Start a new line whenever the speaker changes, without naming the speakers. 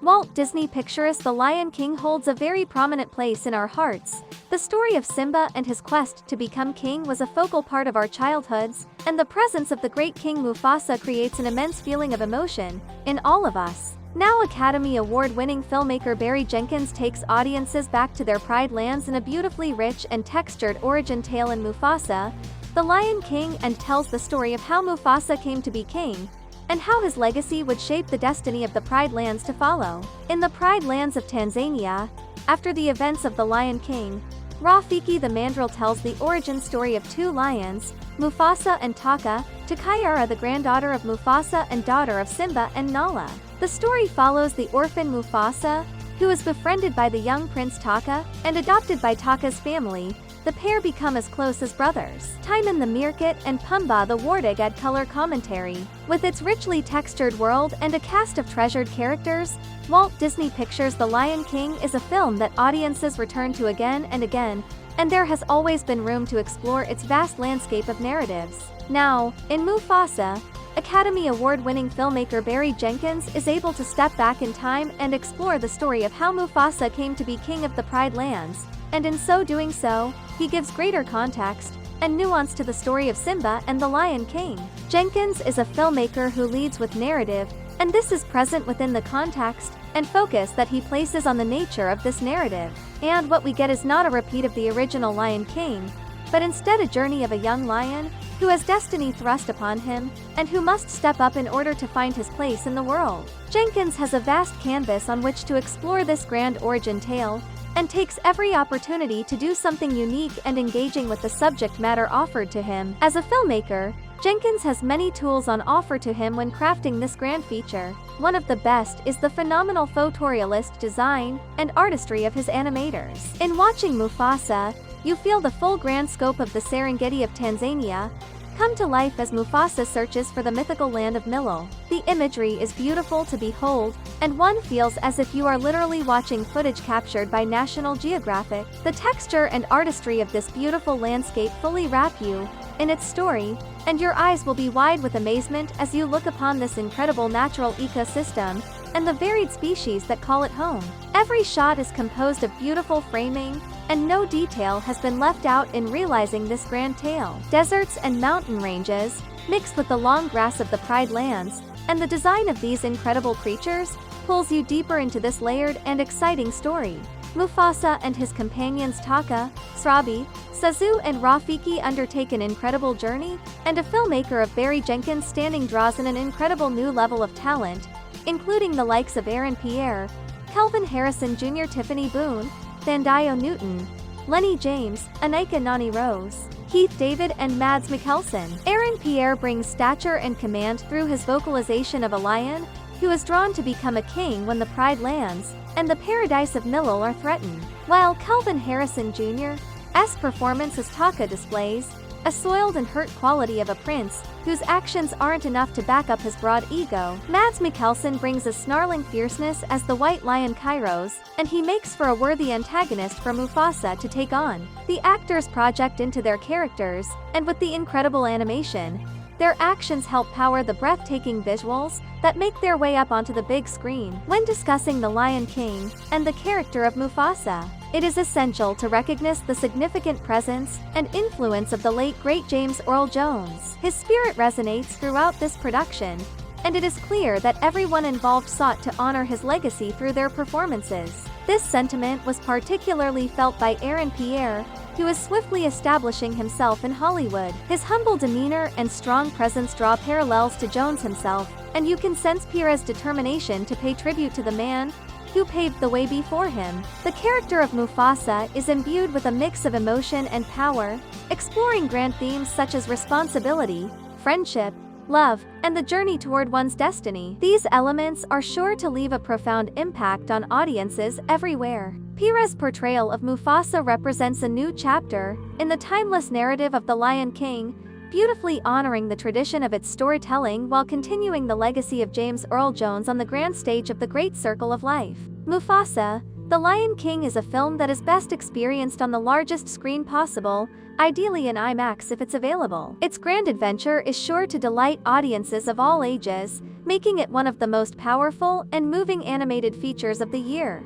Walt Disney Pictures The Lion King holds a very prominent place in our hearts. The story of Simba and his quest to become king was a focal part of our childhoods, and the presence of the great King Mufasa creates an immense feeling of emotion in all of us. Now Academy Award-winning filmmaker Barry Jenkins takes audiences back to their Pride lands in a beautifully rich and textured origin tale in Mufasa, The Lion King, and tells the story of how Mufasa came to be king, and how his legacy would shape the destiny of the Pride lands to follow. In the Pride lands of Tanzania, after the events of The Lion King, Rafiki the Mandrill tells the origin story of two lions, Mufasa and Taka, Takayara the granddaughter of Mufasa and daughter of Simba and Nala. The story follows the orphan Mufasa, who is befriended by the young Prince Taka, and adopted by Taka's family. The pair become as close as brothers. Timon the Meerkat and Pumbaa the Warthog add color commentary. With its richly textured world and a cast of treasured characters, Walt Disney Pictures' The Lion King is a film that audiences return to again and again, and there has always been room to explore its vast landscape of narratives. Now, in Mufasa, Academy Award-winning filmmaker Barry Jenkins is able to step back in time and explore the story of how Mufasa came to be king of the Pride lands, and in so doing so, he gives greater context and nuance to the story of Simba and the Lion King. Jenkins is a filmmaker who leads with narrative, and this is present within the context and focus that he places on the nature of this narrative. And what we get is not a repeat of the original Lion King, but instead a journey of a young lion who has destiny thrust upon him, and who must step up in order to find his place in the world. Jenkins has a vast canvas on which to explore this grand origin tale, and takes every opportunity to do something unique and engaging with the subject matter offered to him. As a filmmaker, Jenkins has many tools on offer to him when crafting this grand feature. One of the best is the phenomenal photorealist design and artistry of his animators. In watching Mufasa, you feel the full grand scope of the Serengeti of Tanzania come to life as Mufasa searches for the mythical land of Millo. The imagery is beautiful to behold, and one feels as if you are literally watching footage captured by National Geographic. The texture and artistry of this beautiful landscape fully wrap you in its story, and your eyes will be wide with amazement as you look upon this incredible natural ecosystem and the varied species that call it home. Every shot is composed of beautiful framing, and no detail has been left out in realizing this grand tale. Deserts and mountain ranges, mixed with the long grass of the Pride lands, and the design of these incredible creatures, pulls you deeper into this layered and exciting story. Mufasa and his companions Taka, Srabi, Sazu and Rafiki undertake an incredible journey, and a filmmaker of Barry Jenkins' standing draws in an incredible new level of talent, including the likes of Aaron Pierre, Kelvin Harrison Jr., Tiffany Boone, Thandai Newton, Lenny James, Anika Nani Rose, Keith David and Mads Mikkelsen. Aaron Pierre brings stature and command through his vocalization of a lion, who is drawn to become a king when the Pride lands, and the paradise of Millo are threatened. While Kelvin Harrison Jr.'s performance as Taka displays a soiled and hurt quality of a prince, whose actions aren't enough to back up his broad ego. Mads Mikkelsen brings a snarling fierceness as the white lion Kairos, and he makes for a worthy antagonist for Mufasa to take on. The actors project into their characters, and with the incredible animation, their actions help power the breathtaking visuals that make their way up onto the big screen. When discussing The Lion King and the character of Mufasa, it is essential to recognize the significant presence and influence of the late great James Earl Jones. His spirit resonates throughout this production, and it is clear that everyone involved sought to honor his legacy through their performances. This sentiment was particularly felt by Aaron Pierre, who is swiftly establishing himself in Hollywood. His humble demeanor and strong presence draw parallels to Jones himself, and you can sense Pierre's determination to pay tribute to the man who paved the way before him. The character of Mufasa is imbued with a mix of emotion and power, exploring grand themes such as responsibility, friendship, love, and the journey toward one's destiny. These elements are sure to leave a profound impact on audiences everywhere. Pierre's portrayal of Mufasa represents a new chapter in the timeless narrative of The Lion King, beautifully honoring the tradition of its storytelling while continuing the legacy of James Earl Jones on the grand stage of the Great Circle of Life. Mufasa, The Lion King is a film that is best experienced on the largest screen possible, ideally in IMAX if it's available. Its grand adventure is sure to delight audiences of all ages, making it one of the most powerful and moving animated features of the year.